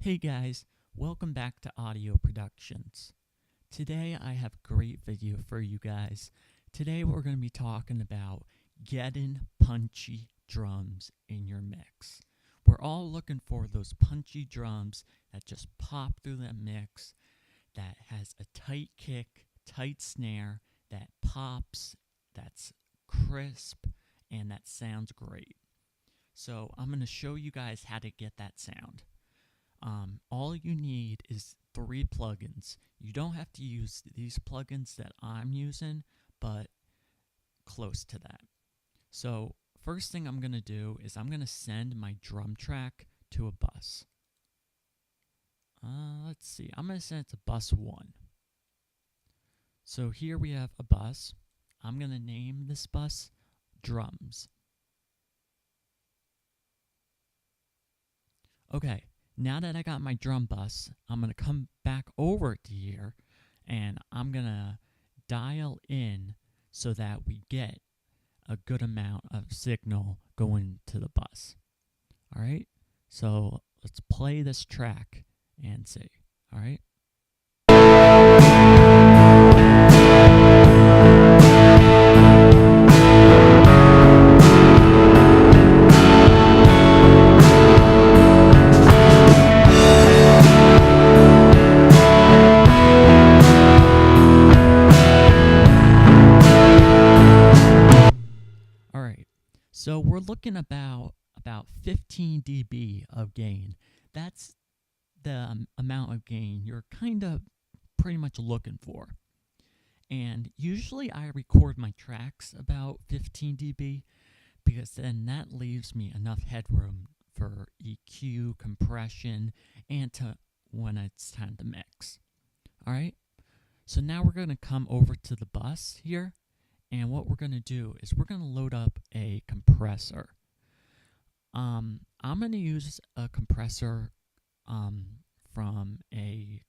Hey guys, welcome back to Audio Productions. Today I have a great video for you guys. Today we're going to be talking about getting punchy drums in your mix. We're all looking for those punchy drums that just pop through that mix, that has a tight kick, tight snare, that pops, that's crisp, and that sounds great. So I'm going to show you guys how to get that sound. All you need is 3 plugins. You don't have to use these plugins that I'm using, but close to that. So first thing I'm going to do is I'm going to send my drum track to a bus. Let's see. I'm going to send it to bus 1. So here we have a bus. I'm going to name this bus drums. Okay. Now that I got my drum bus, I'm going to come back over to here and I'm going to dial in so that we get a good amount of signal going to the bus. Alright, so let's play this track and see. Alright. So we're looking about 15 dB of gain. That's the amount of gain you're kind of pretty much looking for. And usually I record my tracks about 15 dB because then that leaves me enough headroom for EQ, compression, and to when it's time to mix. Alright, so now we're going to come over to the bus here. And what we're going to do is we're going to load up a compressor. I'm going to use a compressor from a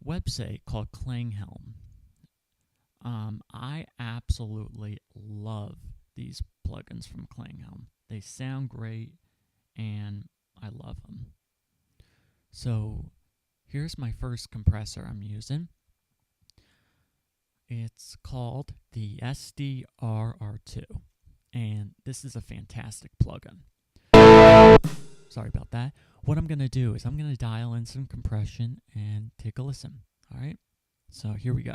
website called Klanghelm. I absolutely love these plugins from Klanghelm. They sound great and I love them. So here's my first compressor I'm using. It's called the SDRR2, and this is a fantastic plugin. Sorry about that. What I'm going to do is I'm going to dial in some compression and take a listen. All right, so here we go.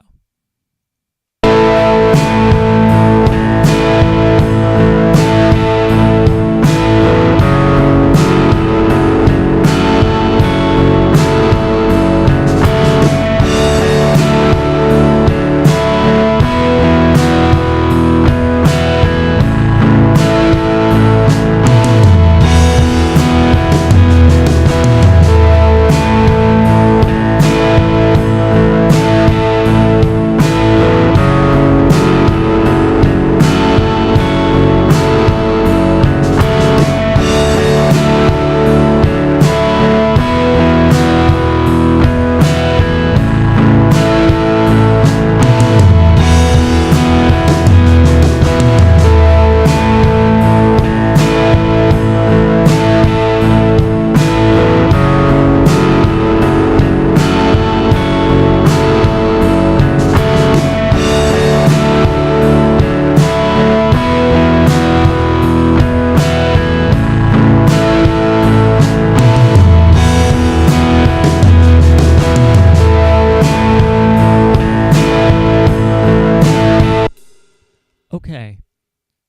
Okay,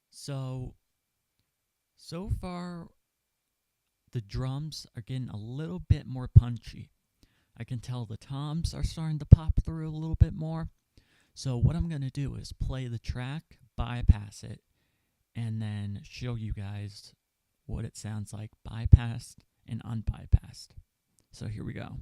so far the drums are getting a little bit more punchy. I can tell the toms are starting to pop through a little bit more. So what I'm going to do is play the track, bypass it, and then show you guys what it sounds like bypassed and unbypassed. So here we go.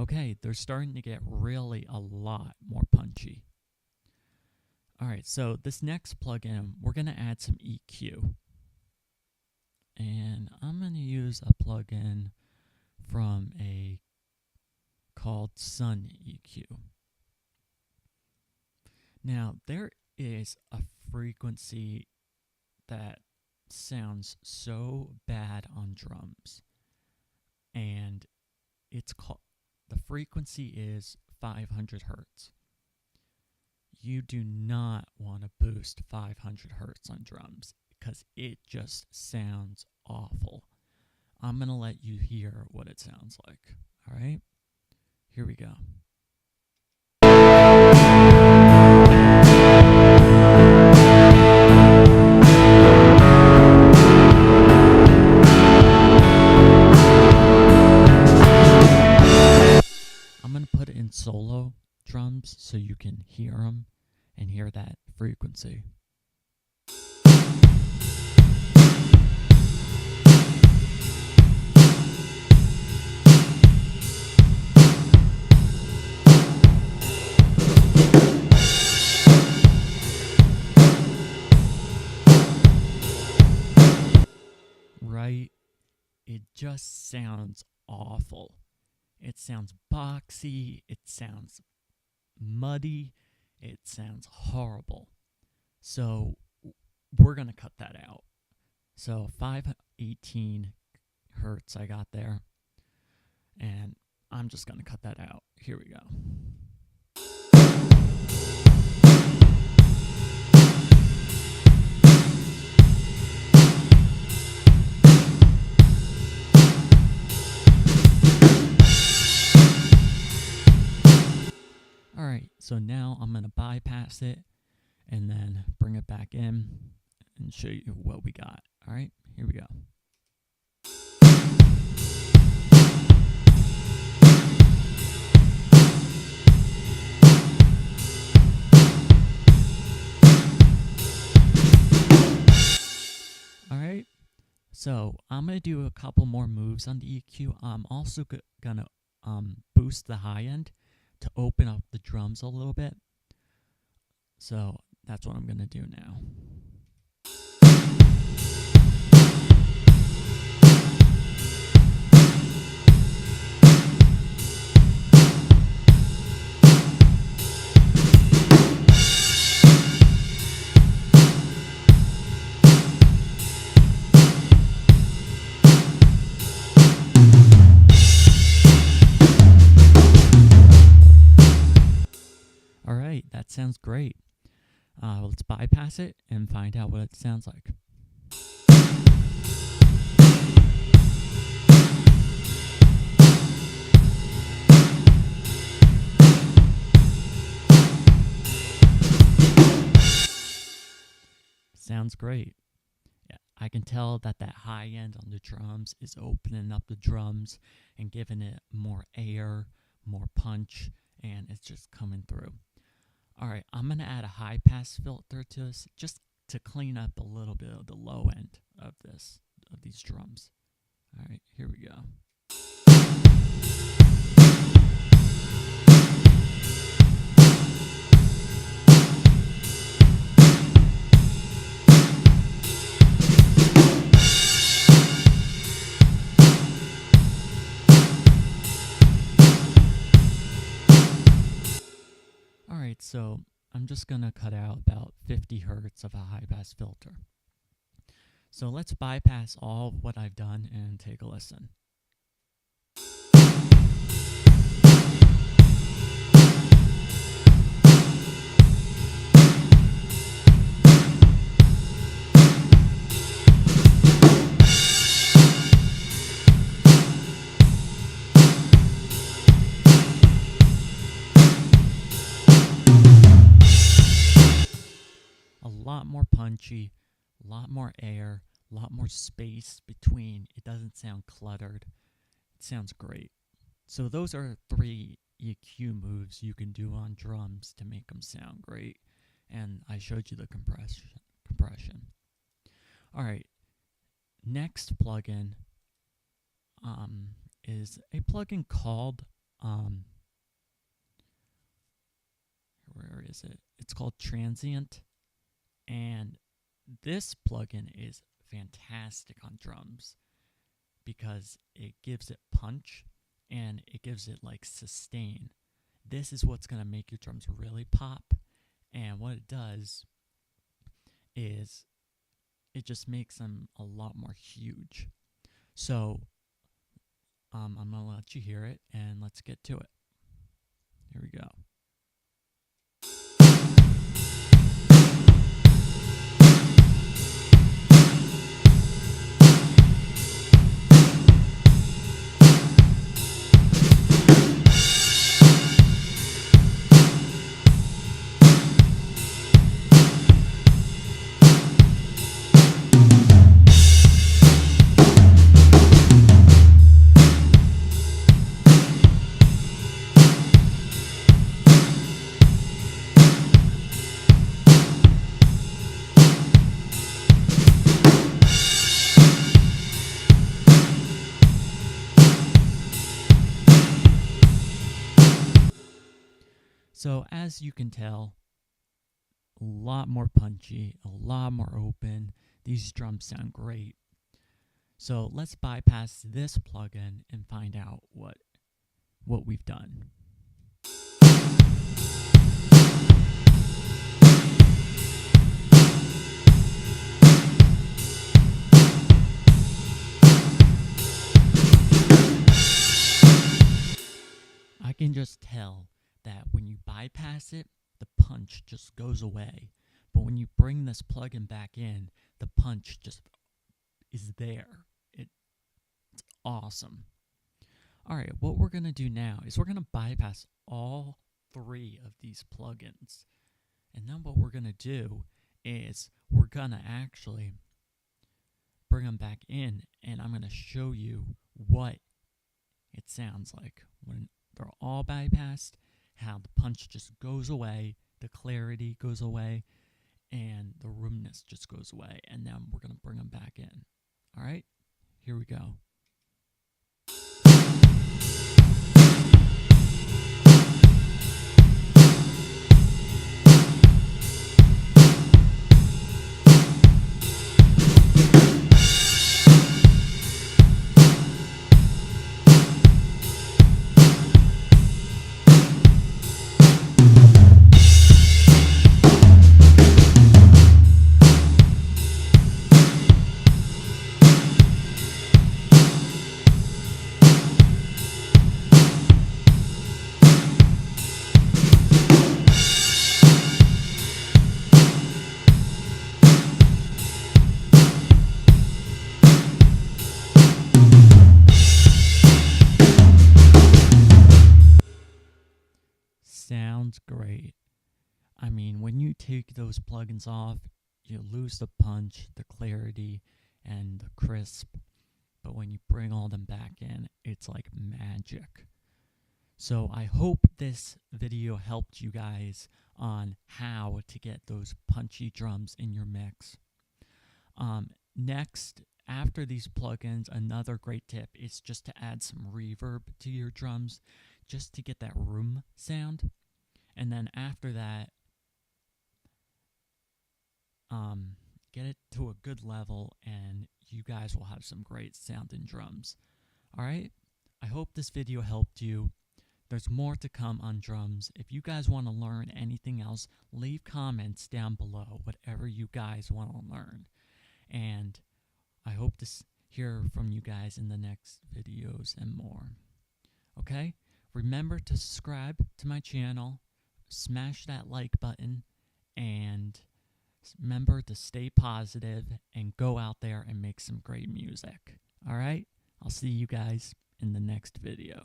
Okay, Okay, they're starting to get really a lot more punchy. Alright, so this next plugin, we're going to add some EQ. And I'm going to use a plugin from called Sun EQ. Now, there is a frequency that sounds so bad on drums, and it's called, the frequency is 500 hertz. You do not want to boost 500 hertz on drums because it just sounds awful. I'm going to let you hear what it sounds like. All right? Here we go. I'm going to put it in solo drums so you can hear them and hear that frequency. Right? It just sounds awful. It sounds boxy, it sounds muddy, it sounds horrible. So we're going to cut that out. So 518 hertz I got there, and I'm just going to cut that out. Here we go. Alright, so now I'm going to bypass it and then bring it back in and show you what we got. Alright, here we go. Alright, so I'm going to do a couple more moves on the EQ. I'm also going to boost the high end to open up the drums a little bit. So that's what I'm going to do now. Alright, that sounds great. Let's bypass it and find out what it sounds like. Sounds great. Yeah, I can tell that high end on the drums is opening up the drums and giving it more air, more punch, and it's just coming through. Alright, I'm going to add a high pass filter to this just to clean up a little bit of the low end of these drums. Alright, here we go. Alright, so I'm just going to cut out about 50 hertz of a high pass filter. So let's bypass all of what I've done and take a listen. A lot more punchy, a lot more air, a lot more space between. It doesn't sound cluttered. It sounds great. So those are 3 EQ moves you can do on drums to make them sound great. And I showed you the compression. Alright, next plugin is a plugin called where is it? It's called Transient, and this plugin is fantastic on drums because it gives it punch and it gives it like sustain. This is what's going to make your drums really pop, and what it does is it just makes them a lot more huge. So I'm going to let you hear it, and let's get to it. Here we go. So as you can tell, a lot more punchy, a lot more open. These drums sound great. So let's bypass this plugin and find out what we've done. I can just tell that when you bypass it, the punch just goes away. But when you bring this plugin back in, the punch just is there. It's awesome. All right, what we're going to do now is we're going to bypass all 3 of these plugins. And then what we're going to do is we're going to actually bring them back in, and I'm going to show you what it sounds like when they're all bypassed, how the punch just goes away, the clarity goes away, and the roomness just goes away. And then we're going to bring them back in. All right, here we go. Sounds great. I mean, when you take those plugins off, you lose the punch, the clarity, and the crisp. But when you bring all them back in, it's like magic. So I hope this video helped you guys on how to get those punchy drums in your mix. Next, after these plugins, another great tip is just to add some reverb to your drums, just to get that room sound. And then after that, get it to a good level, and you guys will have some great sounding drums. All right, I hope this video helped you. There's more to come on drums. If you guys want to learn anything else, leave comments down below, whatever you guys want to learn. And I hope to hear from you guys in the next videos and more. Okay, remember to subscribe to my channel, smash that like button, and remember to stay positive and go out there and make some great music. All right, I'll see you guys in the next video.